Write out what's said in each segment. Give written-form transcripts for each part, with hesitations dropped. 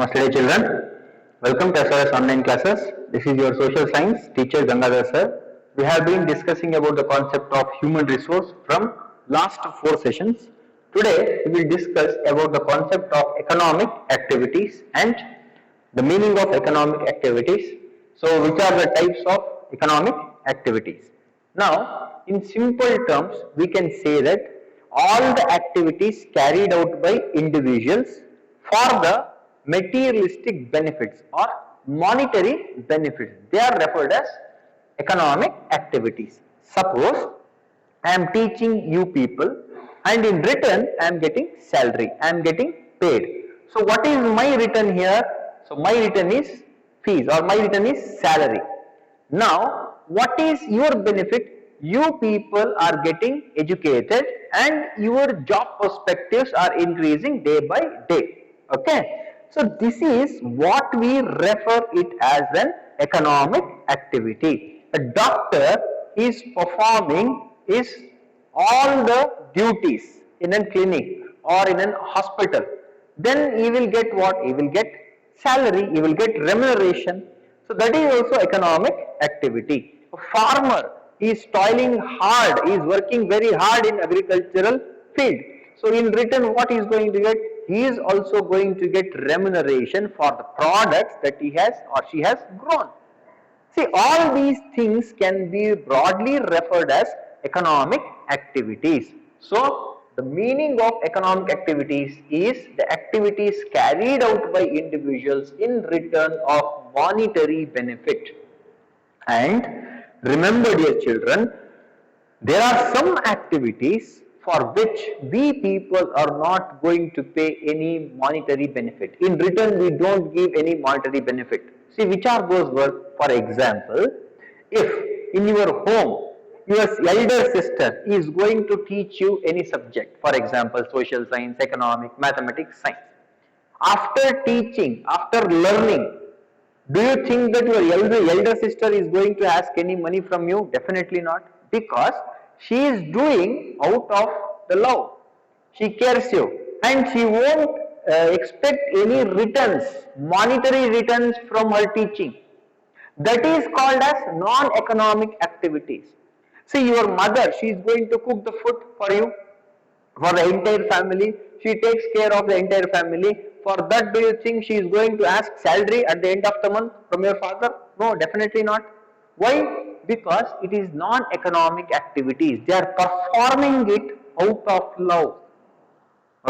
Namaste dear children. Welcome to SRS online classes. This is your social science teacher Gangadhar sir. We have been discussing about the concept of human resource from last 4 sessions. Today we will discuss about the concept of economic activities and the meaning of economic activities. So which are the types of economic activities? Now in simple terms we can say that all the activities carried out by individuals for the materialistic benefits or monetary benefits, they are referred as economic activities. Suppose I am teaching you people and in return I am getting salary, I am getting paid. So what is my return here? So my return is fees or my return is salary. Now what is your benefit? You people are getting educated and your job perspectives are increasing day by day. Okay. So this is what we refer it as an economic activity. A doctor is performing is all the duties in a clinic or in a hospital. Then he will get what? He will get salary, he will get remuneration. So that is also economic activity. A farmer is toiling hard, he is working very hard in agricultural field. So in return what he is going to get? He is also going to get remuneration for the products that he has or she has grown. See, all these things can be broadly referred as economic activities. So, the meaning of economic activities is the activities carried out by individuals in return of monetary benefit. And remember, dear children, there are some activities for which we people are not going to pay any monetary benefit. In return, we don't give any monetary benefit. See, which are those words? For example, if in your home, your elder sister is going to teach you any subject, for example, social science, economics, mathematics, science. After teaching, after learning, do you think that your elder sister is going to ask any money from you? Definitely not, because she is doing out of the love. She cares you and she won't expect any returns, monetary returns from her teaching. That is called as non-economic activities. See, your mother, she is going to cook the food for you, for the entire family. She takes care of the entire family. For that, do you think she is going to ask salary at the end of the month from your father? No, definitely not. Why? Because it is non-economic activities. They are performing it out of love.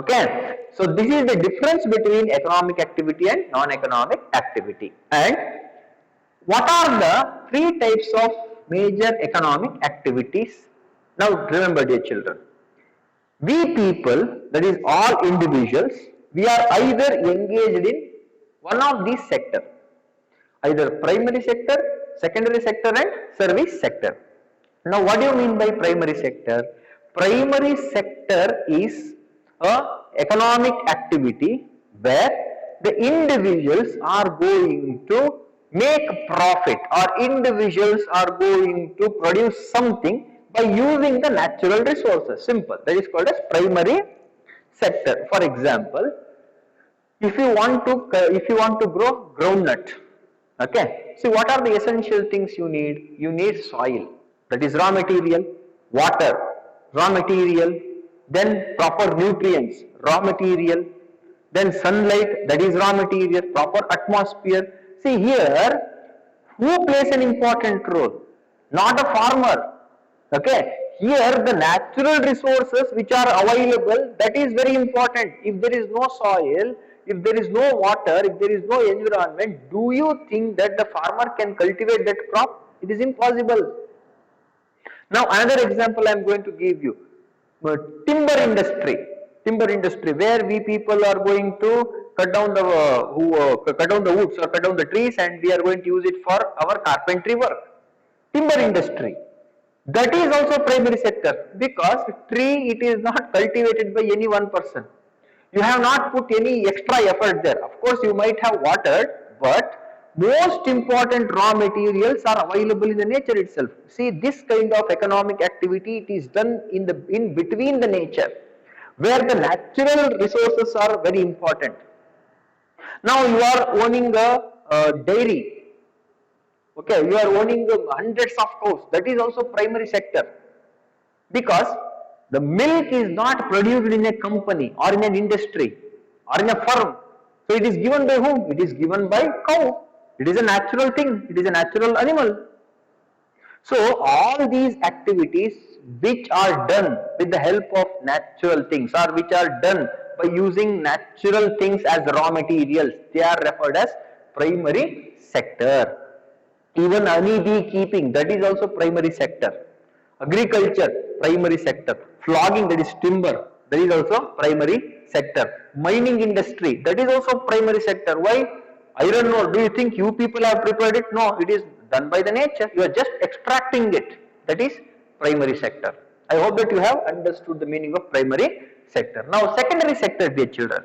Okay. So this is the difference between economic activity and non-economic activity. And what are the three types of major economic activities? Now remember, dear children, we people, that is all individuals, we are either engaged in one of these sectors, either primary sector, secondary sector and service sector. Now what do you mean by primary sector? Primary sector is a economic activity where the individuals are going to make profit or individuals are going to produce something by using the natural resources. Simple. That is called as primary sector. For example, if you want to grow groundnut, okay. See, what are the essential things you need? You need soil, that is raw material, water, raw material, then proper nutrients, raw material, then sunlight, that is raw material, proper atmosphere. See here, who plays an important role? Not a farmer. Okay. Here the natural resources which are available, that is very important. If there is no soil, if there is no water, if there is no environment, do you think that the farmer can cultivate that crop? It is impossible. Now another example I am going to give you. Timber industry where we people are going to cut down the woods or cut down the trees and we are going to use it for our carpentry work. Timber industry, that is also primary sector, because tree, it is not cultivated by any one person. You have not put any extra effort there. Of course you might have watered, but most important raw materials are available in the nature itself. See, this kind of economic activity, it is done in between the nature, where the natural resources are very important. Now you are owning a dairy. Okay, you are owning hundreds of cows. That is also primary sector, because the milk is not produced in a company or in an industry or in a firm. So it is given by whom? It is given by cow. It is a natural thing. It is a natural animal. So all these activities which are done with the help of natural things, or which are done by using natural things as raw materials, they are referred as primary sector. Even honey bee keeping, that is also primary sector. Agriculture, primary sector. Flogging, that is timber, that is also primary sector. Mining industry, that is also primary sector. Why? Iron ore, do you think you people have prepared it? No, it is done by the nature. You are just extracting it. That is primary sector. I hope that you have understood the meaning of primary sector. Now secondary sector, dear children.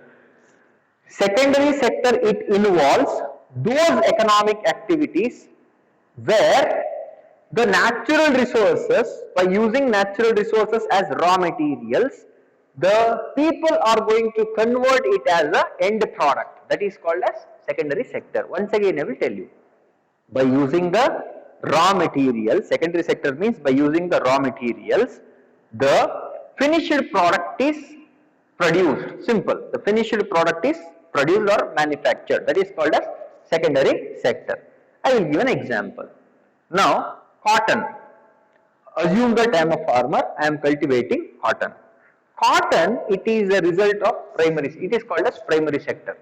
Secondary sector, it involves those economic activities where the natural resources, by using natural resources as raw materials, the people are going to convert it as a end product. That is called as secondary sector. Once again I will tell you, by using the raw materials, secondary sector means by using the raw materials, the finished product is produced. Simple, the finished product is produced or manufactured. That is called as secondary sector. I will give an example. Now cotton, assume that I am a farmer, I am cultivating cotton. Cotton, it is a result of primary, it is called as primary sector,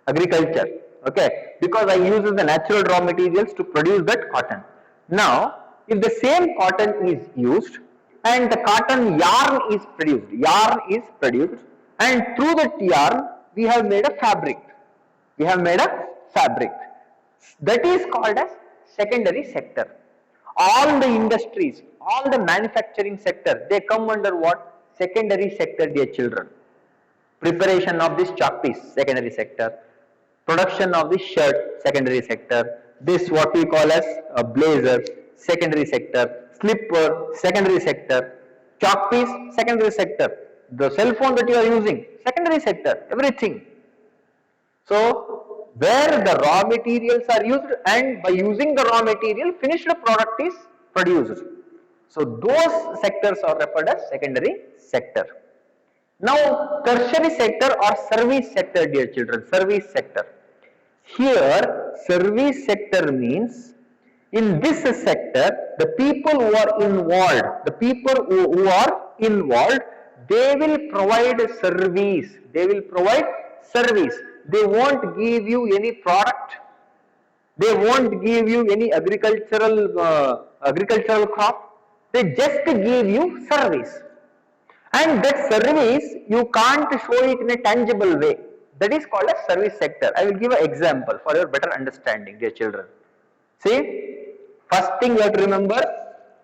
agriculture, okay, because I use the natural raw materials to produce that cotton. Now, if the same cotton is used and the cotton yarn is produced, and through that yarn we have made a fabric, that is called as secondary sector. All the industries, all the manufacturing sector, they come under what? Secondary sector, dear children. Preparation of this chalk piece, secondary sector. Production of this shirt, secondary sector. This what we call as a blazer, secondary sector. Slipper, secondary sector. Chalk piece, secondary sector. The cell phone that you are using, secondary sector. Everything. So where the raw materials are used, and by using the raw material, finished product is produced. So those sectors are referred as secondary sector. Now tertiary sector or service sector, dear children, service sector. Here service sector means, in this sector, the people who are involved, they will provide service. They won't give you any product. They won't give you any agricultural crop. They just give you service. And that service, you can't show it in a tangible way. That is called as service sector. I will give an example for your better understanding, dear children. See, first thing you have to remember,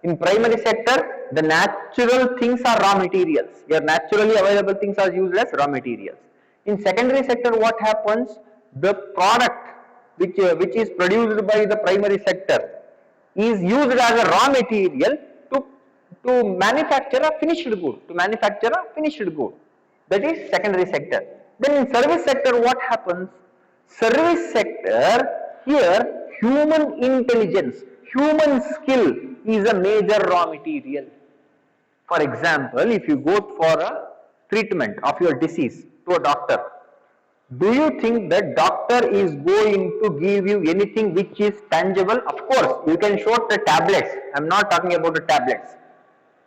in primary sector, the natural things are raw materials. Your naturally available things are used as raw materials. In secondary sector, what happens? The product which is produced by the primary sector is used as a raw material to manufacture a finished good. That is secondary sector. Then in service sector, what happens? Service sector, here human intelligence, human skill is a major raw material. For example, if you go for a treatment of your disease to a doctor, do you think that doctor is going to give you anything which is tangible? Of course, you can show the tablets. I am not talking about the tablets.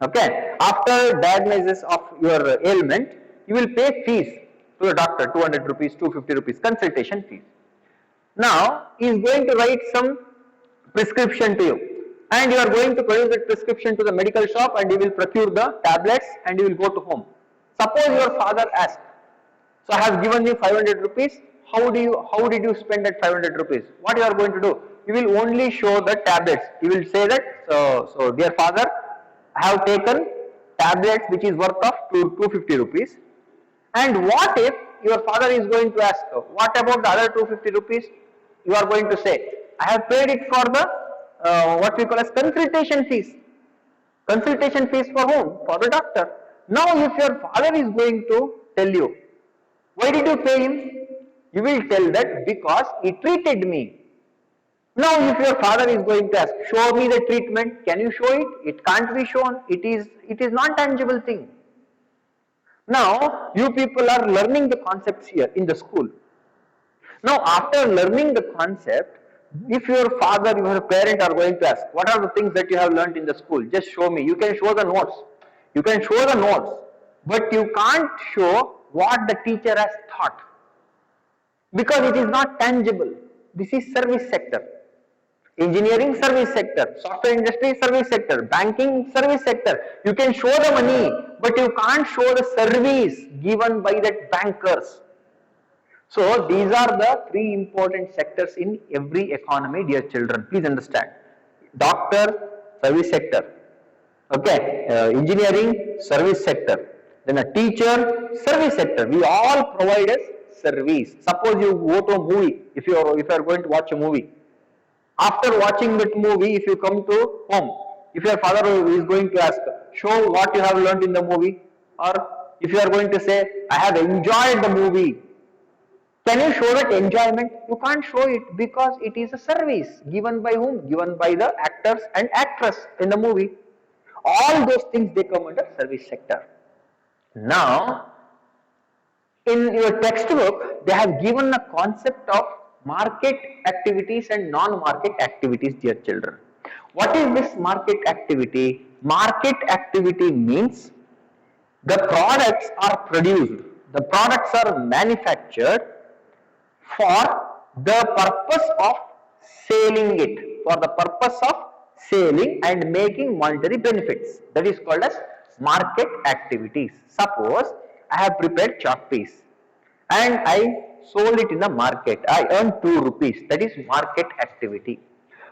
Okay, after diagnosis of your ailment, you will pay fees to the doctor, 200 rupees, 250 rupees, consultation fees. Now, he is going to write some prescription to you, and you are going to produce that prescription to the medical shop, and you will procure the tablets and you will go to home. Suppose your father asks, so I have given you 500 rupees, how did you spend that 500 rupees? What you are going to do? You will only show the tablets. You will say that, so dear father, I have taken tablets which is worth of 250 rupees. And what if your father is going to ask, what about the other 250 rupees? You are going to say, I have paid it for the what we call as consultation fees. Consultation fees for whom? For the doctor. Now if your father is going to tell you, why did you pay him? You will tell that because he treated me. Now if your father is going to ask, show me the treatment, can you show it? It can't be shown. It is non-tangible thing. Now you people are learning the concepts here in the school. Now after learning the concept, if your father, your parent are going to ask, what are the things that you have learned in the school? Just show me. You can show the notes. You can show the notes, but you can't show what the teacher has taught because it is not tangible. This is service sector. Engineering service sector, software industry service sector, banking service sector. You can show the money, but you can't show the service given by that bankers. So these are the three important sectors in every economy, dear children. Please understand. Doctor, service sector. Okay, engineering, service sector. Then a teacher, service sector. We all provide us service. Suppose you go to a movie. If you are going to watch a movie. After watching that movie, if you come to home, if your father is going to ask, show what you have learned in the movie, or if you are going to say, I have enjoyed the movie, can you show that enjoyment? You can't show it because it is a service given by whom? Given by the actors and actress in the movie. All those things they come under service sector. Now, in your textbook, they have given a concept of market activities and non-market activities, dear children. What is this market activity? Market activity means the products are produced, the products are manufactured for the purpose of selling it, for the purpose of selling and making monetary benefits. That is called as market activities. Suppose I have prepared chalk piece and I sold it in the market. I earned 2 rupees. That is market activity.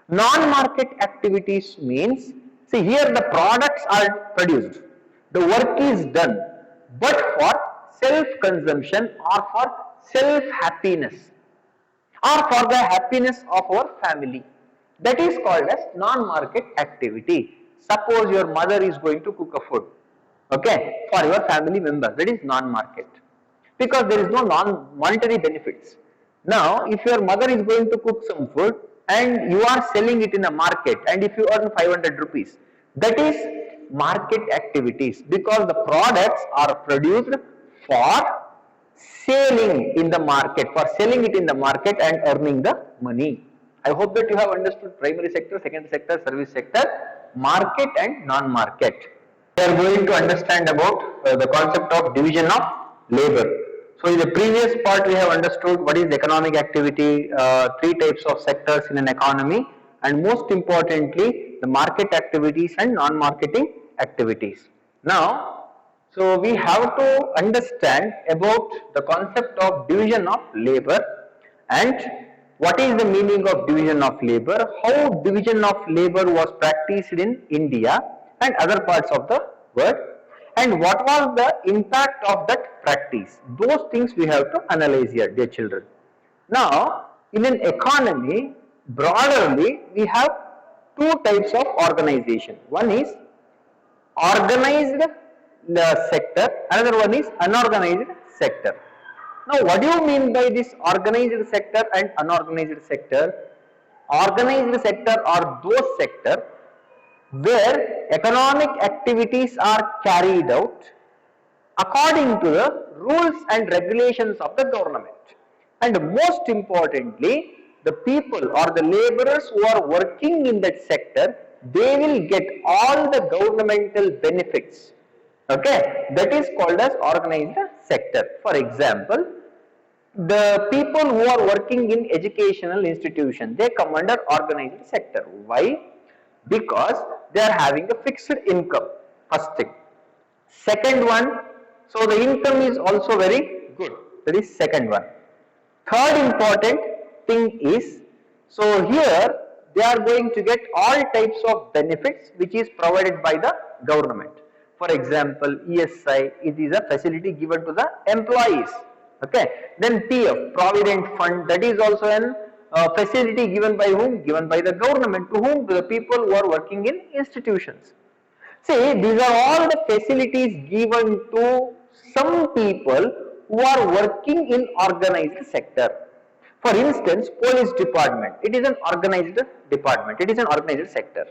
Non-market activities means, see here the products are produced, the work is done, but for self-consumption or for self-happiness or for the happiness of our family. That is called as non-market activity. Suppose your mother is going to cook a food, okay, for your family members. That is non-market, because there is no non-monetary benefits. Now, if your mother is going to cook some food and you are selling it in a market, and if you earn 500 rupees, that is market activities, because the products are produced for selling in the market, for selling it in the market and earning the money. I hope that you have understood primary sector, secondary sector, service sector, market and non-market. We are going to understand about the concept of division of labor. So in the previous part we have understood what is economic activity, 3 types of sectors in an economy, and most importantly the market activities and non-marketing activities. Now, so we have to understand about the concept of division of labor and what is the meaning of division of labor, how division of labor was practiced in India and other parts of the world, and what was the impact of that practice. Those things we have to analyze here, dear children. Now, in an economy, broadly, we have 2 types of organization. One is organized sector, another one is unorganized sector. Now, what do you mean by this organized sector and unorganized sector? Organized sector are those sectors where economic activities are carried out according to the rules and regulations of the government. And most importantly, the people or the laborers who are working in that sector, they will get all the governmental benefits. Okay, that is called as organized sector. For example, the people who are working in educational institutions, they come under organized sector. Why? Because they are having a fixed income, first thing. Second one, so the income is also very good. That is second one. Third important thing is, so here they are going to get all types of benefits which is provided by the government. For example, ESI, it is a facility given to the employees. Okay. Then PF, Provident Fund, that is also an facility given by whom? Given by the government. To whom? To the people who are working in institutions. See, these are all the facilities given to some people who are working in organized sector. For instance, police department, it is an organized department, it is an organized sector.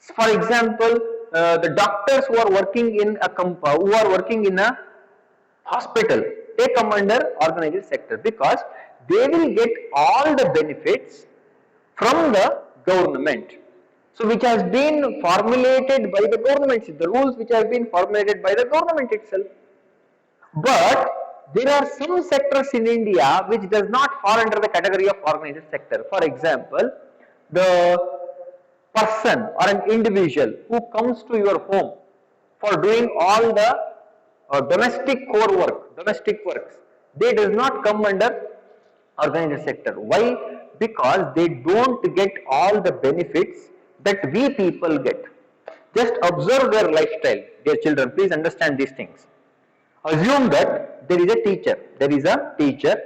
For example, the doctors who are working in a who are working in a hospital, they come under organized sector because they will get all the benefits from the government. So which has been formulated by the government, the rules which have been formulated by the government itself. But there are some sectors in India which does not fall under the category of organized sector. For example, the person or an individual who comes to your home for doing all the domestic core work, domestic works, they does not come under organized sector. Why? Because they don't get all the benefits that we people get. Just observe their lifestyle, dear children. Please understand these things. Assume that there is a teacher. There is a teacher.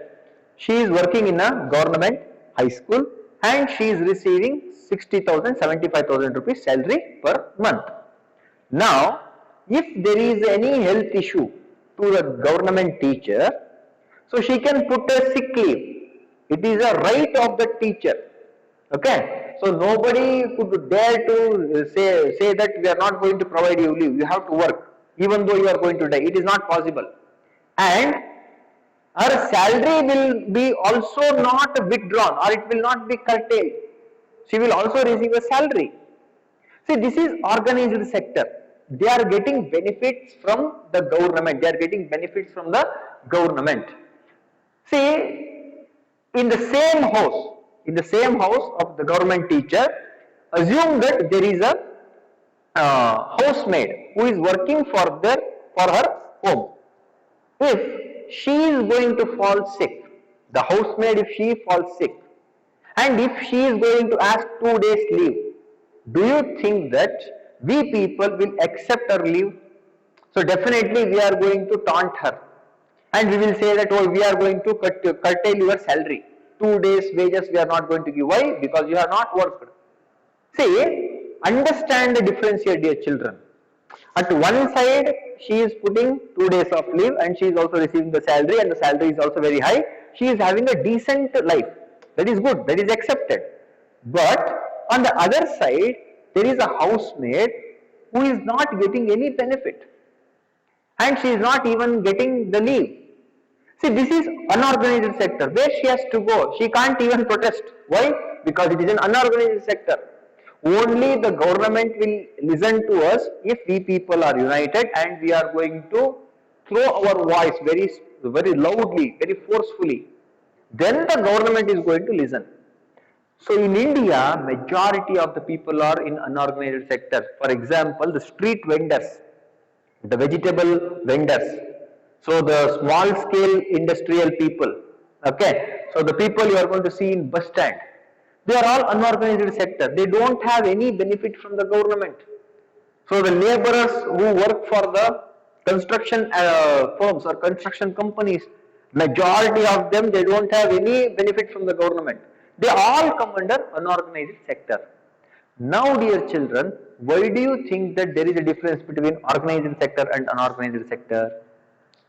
She is working in a government high school and she is receiving 60,000, 75,000 rupees salary per month. Now, if there is any health issue to the government teacher, so she can put a sick leave. It is a right of the teacher. Okay. So nobody could dare to say that we are not going to provide you leave. You have to work even though you are going to die. It is not possible. And her salary will be also not withdrawn or it will not be curtailed. She will also receive a salary. See, this is organized sector. They are getting benefits from the government. They are getting benefits from the government. See, in the same house of the government teacher, assume that there is a housemaid who is working for her home. If she is going to fall sick, the housemaid, if she falls sick, and if she is going to ask 2 days leave, do you think that we people will accept her leave? So definitely we are going to taunt her and we will say that, oh, we are going to curtail your salary. 2 days wages we are not going to give. Why? Because you have not worked. See, understand the difference here, dear children. At one side, she is putting 2 days of leave and she is also receiving the salary and the salary is also very high. She is having a decent life. That is good. That is accepted. But on the other side, there is a housemaid who is not getting any benefit and she is not even getting the leave. See, this is unorganized sector. Where she has to go? She can't even protest. Why? Because it is an unorganized sector. Only the government will listen to us if we people are united and we are going to throw our voice very loudly, very forcefully. Then the government is going to listen. So in India, majority of the people are in unorganized sector. For example, the street vendors, the vegetable vendors, so the small scale industrial people, okay, so the people you are going to see in bus stand, they are all unorganized sector. They don't have any benefit from the government. So the laborers who work for the construction firms or construction companies, majority of them, they don't have any benefit from the government. They all come under unorganized sector. Now, dear children, why do you think that there is a difference between organized sector and unorganized sector?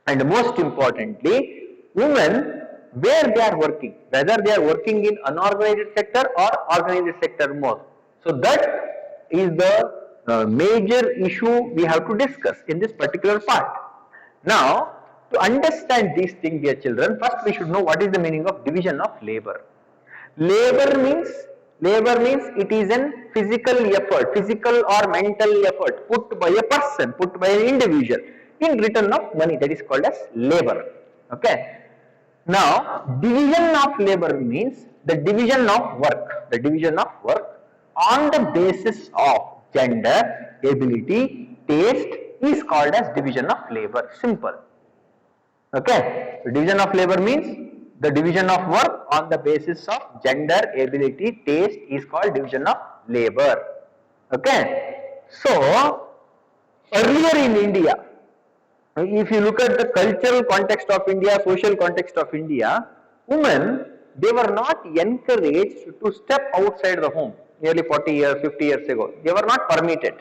And most importantly, women, where they are working, whether they are working in unorganized sector or organized sector more. So that is the major issue we have to discuss in this particular part. Now, to understand these things, dear children, first we should know what is the meaning of division of labor. Labor means it is an physical effort, physical or mental effort put by a person, put by an individual in return of money. That is called as labor. Okay. Now, division of labor means the division of work. The division of work on the basis of gender, ability, taste is called as division of labor. Simple. Okay. The division of labor means the division of work on the basis of gender, ability, taste is called division of labor. Okay. So, earlier in India, if you look at the cultural context of India, social context of India, women, they were not encouraged to step outside the home nearly 40 years, 50 years ago. They were not permitted.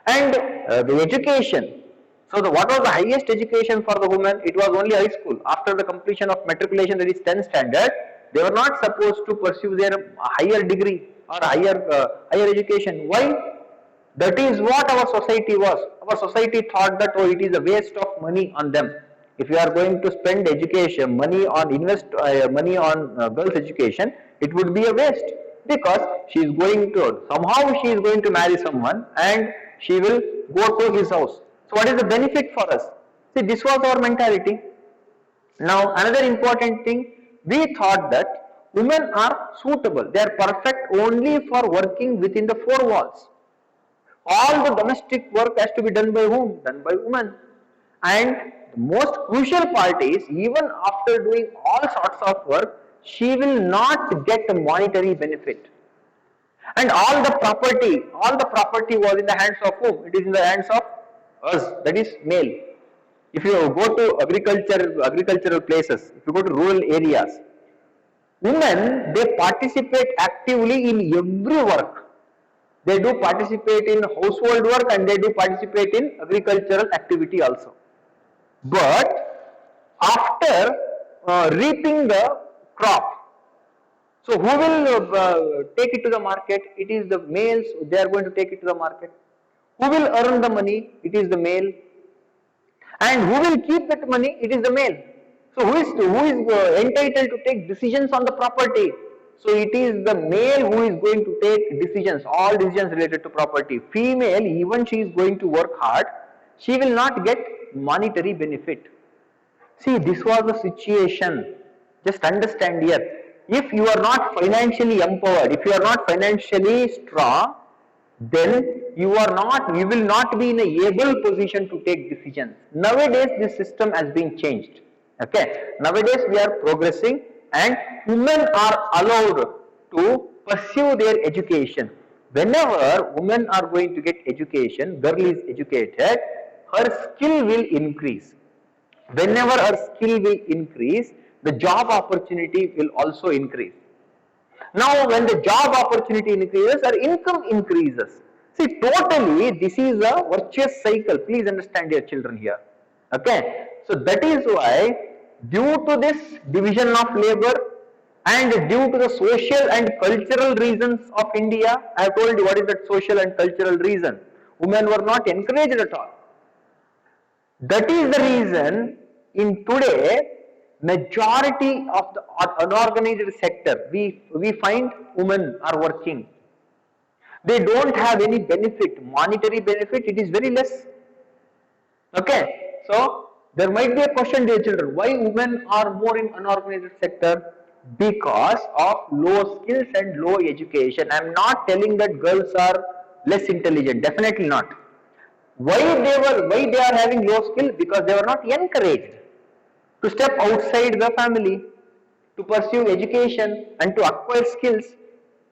And the education, What was the highest education for the women? It was only high school. After the completion of matriculation, that is 10th standard, they were not supposed to pursue their higher degree or higher education. Why? That is what our society was. Our society thought that it is a waste of money on them. If you are going to spend education money on money on girls' education, it would be a waste, because she is going to marry someone and she will go to his house. So what is the benefit for us? See, this was our mentality. Now another important thing, we thought that women are suitable, they are perfect only for working within the four walls. All the domestic work has to be done by whom? Done by women. And the most crucial part is, even after doing all sorts of work, she will not get a monetary benefit. And all the property was in the hands of whom? It is in the hands of us, that is male. If you go to agricultural places, if you go to rural areas, women, they participate actively in every work. They do participate in household work and they do participate in agricultural activity also. But after reaping the crop, so who will take it to the market? It is the males, they are going to take it to the market. Who will earn the money? It is the male. And who will keep that money? It is the male. So who is entitled to take decisions on the property? So it is the male who is going to take decisions, all decisions related to property. Female, even she is going to work hard, she will not get monetary benefit. See, this was the situation. Just understand here. If you are not financially empowered, if you are not financially strong, then you will not be in a able position to take decisions. Nowadays, this system has been changed. Okay. Nowadays, we are progressing and women are allowed to pursue their education. Whenever women are going to get education, girl is educated, her skill will increase. Whenever her skill will increase, the job opportunity will also increase. Now, when the job opportunity increases, our income increases. See, totally, this is a virtuous cycle. Please understand, dear children, here. Okay. So that is why, due to this division of labor and due to the social and cultural reasons of India, I have told you what is that social and cultural reason. Women were not encouraged at all. That is the reason in today, majority of the unorganized sector, we find women are working. They don't have any benefit, monetary benefit, it is very less. Okay, so there might be a question, dear children, why women are more in unorganized sector? Because of low skills and low education. I am not telling that girls are less intelligent, definitely not. Why they are having low skill? Because they were not encouraged to step outside the family, to pursue education and to acquire skills.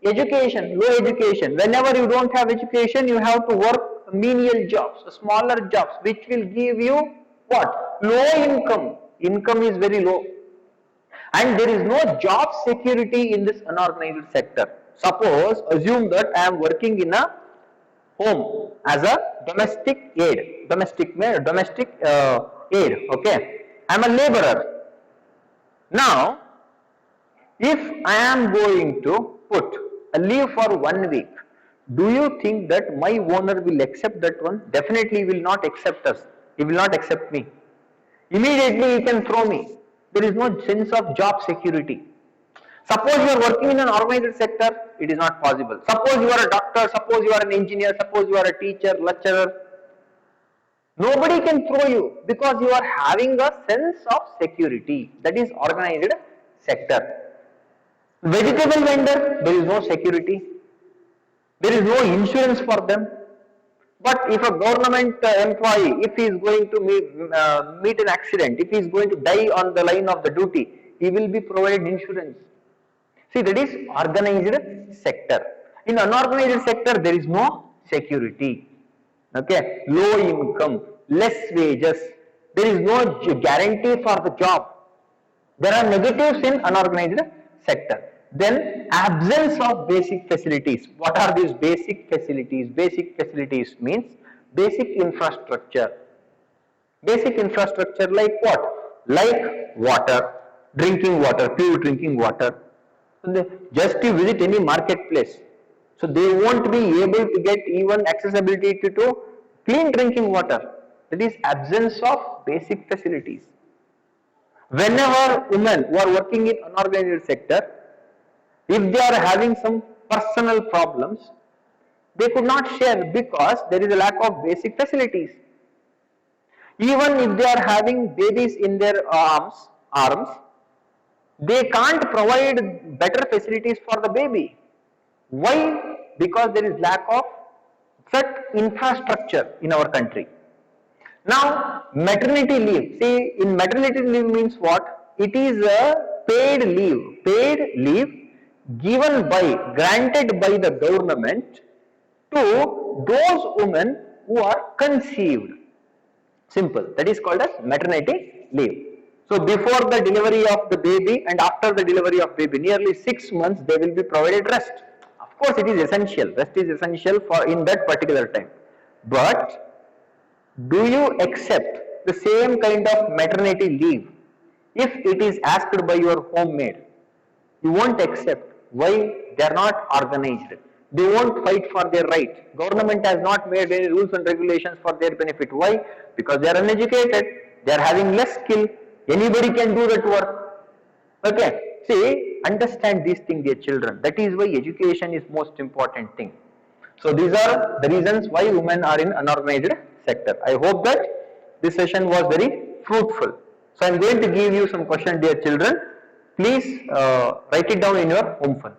Education, low education. Whenever you don't have education, you have to work menial jobs, smaller jobs, which will give you what? Low income. Income is very low. And there is no job security in this unorganized sector. Suppose, assume that I am working in a home as a domestic aid, aid, okay. I am a laborer. Now, if I am going to put a leave for 1 week, do you think that my owner will accept that one? Definitely he will not accept us. He will not accept me. Immediately he can throw me. There is no sense of job security. Suppose you are working in an organized sector, it is not possible. Suppose you are a doctor, suppose you are an engineer, suppose you are a teacher, lecturer. Nobody can throw you because you are having a sense of security. That is organized sector. Vegetable vendor, there is no security. There is no insurance for them. But if a government employee, if he is going to meet an accident, if he is going to die on the line of the duty, he will be provided insurance. See, that is organized sector. In unorganized sector, there is no security. Okay, low income, less wages. There is no guarantee for the job. There are negatives in unorganized sector. Then absence of basic facilities. What are these basic facilities? Basic facilities means basic infrastructure. Basic infrastructure like what? Like water, drinking water, pure drinking water. So just to visit any marketplace, so they won't be able to get even accessibility to clean drinking water. That is absence of basic facilities. Whenever women who are working in unorganized sector, if they are having some personal problems, they could not share because there is a lack of basic facilities. Even if they are having babies in their arms, they can't provide better facilities for the baby. Why? Because there is lack of such infrastructure in our country. Now, maternity leave. See, in maternity leave means what? It is a paid leave. Paid leave given by, granted by the government to those women who are conceived. Simple. That is called as maternity leave. So before the delivery of the baby and after the delivery of baby, nearly 6 months they will be provided rest. Of course, it is essential. Rest is essential for in that particular time. But do you accept the same kind of maternity leave if it is asked by your homemaid? You won't accept. Why? They are not organized. They won't fight for their right. Government has not made any rules and regulations for their benefit. Why? Because they are uneducated. They are having less skill. Anybody can do that work. Okay. See, understand these things, dear children. That is why education is most important thing. So these are the reasons why women are in unorganized sector. I hope that this session was very fruitful. So I am going to give you some questions, dear children. Please write it down in your home file.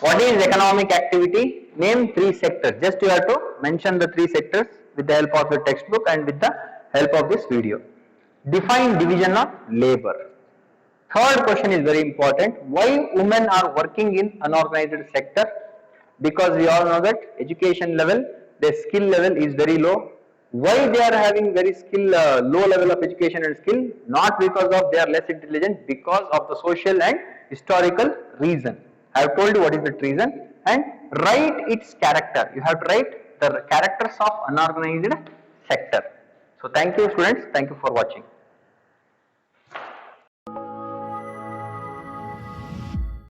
What is economic activity? Name 3 sectors. Just you have to mention the 3 sectors with the help of the textbook and with the help of this video. Define division of labor. Third question is very important. Why women are working in unorganized sector? Because we all know that education level, their skill level is very low. Why they are having very low level of education and skill? Not because of they are less intelligent, because of the social and historical reason. I have told you what is the reason, and write its character. You have to write the characters of unorganized sector. So thank you students, thank you for watching.